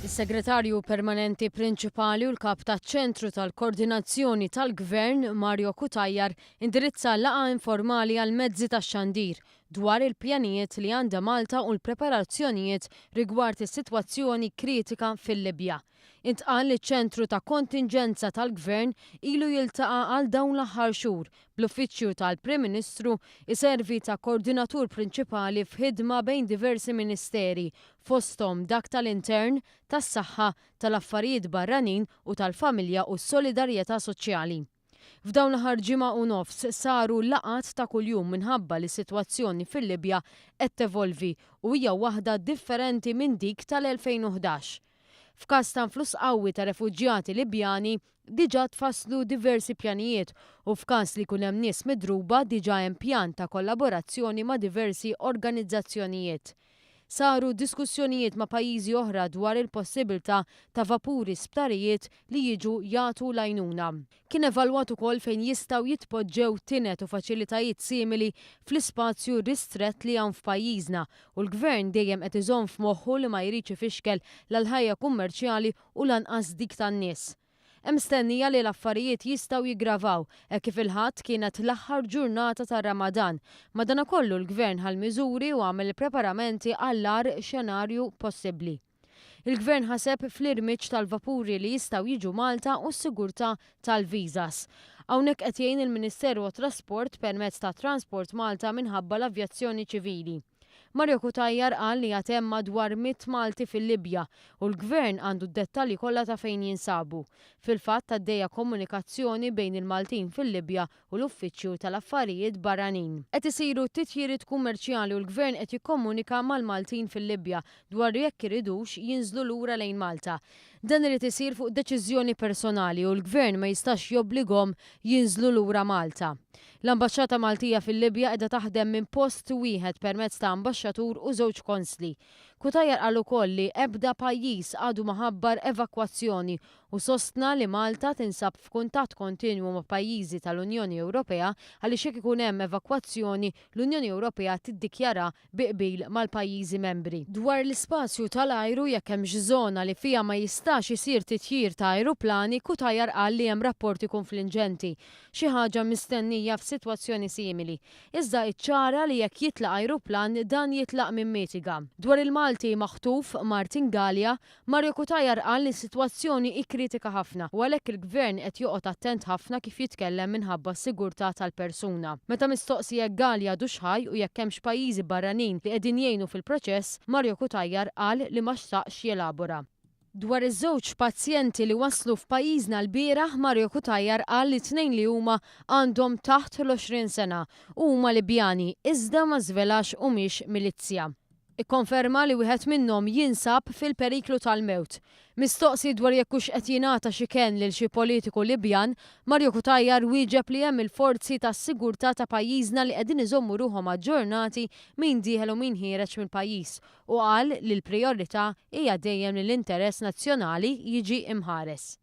Is-Segretarju Permanenti Prinċipali u l-Kap taċ-Ċentru tal-Koordinazzjoni tal-Gvern Mario Cutajar indirizza laqgħa informali għal mezzi tax-xandir dwar il-pjanijiet li għandha Malta u l-preparazzjonijiet rigward is-sitwazzjoni kritika fil-Libja. Intqal li ċ-Ċentru ta' Kontingenza tal-Gvern ilu jiltaqa' għal dawn l-aħħar xhur bl-Uffiċċju tal-Prim Ministru iservi ta' Koordinatur Prinċipali f'ħidma bejn diversi ministeri fosthom dak tal-Intern, tas-Saħħa, tal-Affarijiet Barranin u tal-Familja u s-Solidarjetà Soċjali. F'dawn l-aħħar ġimgħa u nofs saru laqat ta' kuljum minħabba li s-sitwazzjoni fil-Libja qed tevolvi u hija waħda differenti minn dik tal-2011. F'każ ta' influss qawwi ta' refuġjati Libjani diġà tfasslu diversi pjanijiet u f'każ li jkun hemm nies midruba diġà hemm pjan ta' kollaborazzjoni ma' diversi organizzazzjonijiet. Saru diskussjonijiet ma' pajjiżi oħra dwar il-possibilità ta' vapuri sptarijiet li jiġu jagħtu l-għajnuna. Kien evalwat ukoll fejn jistgħu jitpoġġew tinet u faċilitajiet simili fl-ispazju ristrett li hawn f'pajjiżna u l-Gvern dejjem qed iżomm f'moħħu li ma jridx ifixkel l-ħajja kummerċjali u lanqas dik tan-nies. Hemm mstennija li l-affarijiet jistgħu jiggravaw hekk kif il-Ħadd kienet l-aħħar ġurnata tar-Ramadan. Madankollu l-Gvern ħal miżuri u għamel preparamenti għall-agħar xenarju possibbli. Il-Gvern ħaseb fl-irmiġ tal-vapuri li jistgħu jiġu Malta u s-sigurtà tal-viżas. Hawnhekk qed jgħin il-Ministeru tat-Trasport permezz ta' Transport Malta minħabba l-avjazzjoni ċivili. Mario Cutajar qal li għad hemm madwar 100 Malti fil-Libja u l-Gvern għandu d-dettalji kollha ta' fejn jinsabu. Fil-fatt għaddejja komunikazzjoni bejn il-Maltin fil-Libja u l-Uffiċċju tal-Affarijiet Barranin. Qed isiru titjiriet kummerċjali u l-Gvern qed jikkomunika mal-Maltin fil-Libja dwar jekk iridux jinżlu lura lejn Malta. Dan irid isir fuq deċiżjoni personali u l-Gvern ma jistax jobbligahom jinżlu lura Malta. L-Ambaxxata Maltija fil-Libja qiegħda taħdem minn post wieħed permezz ta' ambaxxatur u żewġ konsli. Cutajar qal ukoll li ebda pajjiż għadu maħabbar evakwazzjoni u sostna li Malta tinsab f'kuntatt kontinwu ma' pajjiżi tal-Unjoni Ewropea għaliex jekk ikun hemm evakwazzjoni l-Unjoni Ewropea tiddikjara bi qbil mal-pajjiżi membri. Dwar l-ispazju tal-ajru jekk hemmx żona li fiha ma jistax isir titjir ta' ajruplani, Cutajar qal li hemm rapporti konfliġenti. Xi ħaġa mistennija f'sitwazzjoni simili. Iżda iċċara li jekk jitlaq ajruplan dan jitlaq minn Metiga. Dwar il-Malti maħtuf Martin Gallia, Mario Cutajar qal li s-sitwazzjoni kritika ħafna u għalhekk il-Gvern qed joqgħod attent ħafna kif jitkellem minħabba s-sigurtà tal-persuna. Meta mistoqsi jekk Gallia dux ħaj u jekk hemmx pajjiżi barranin li qegħdin jgħinu fil-proċess, Mario Cutajar qal li ma xtaqx jelabora. Dwar iż-żewġ pazjenti li waslu f'pajjiżna l-bieraħ, Mario Cutajar qal li tnejn li huma għandhom taħt l-20 sena u huma Libjani iżda ma żvelax humiex milizzja. Ikkonferma li wieħed minnhom jinsab fil-periklu tal-mewt. Mistoqsi dwar jekk hux qed jingħata xi kenn lil xi politiku Libjan, Mario Cutajar wieġeb li hemm il-forzi tas-sigurtà ta' pajjiżna li qegħdin iżommu ruhom aġġornati min dieħel u min ħiereġ mill-pajjiż u qal li l-prijorità hija dejjem li l-interess nazzjonali jiġi imħares.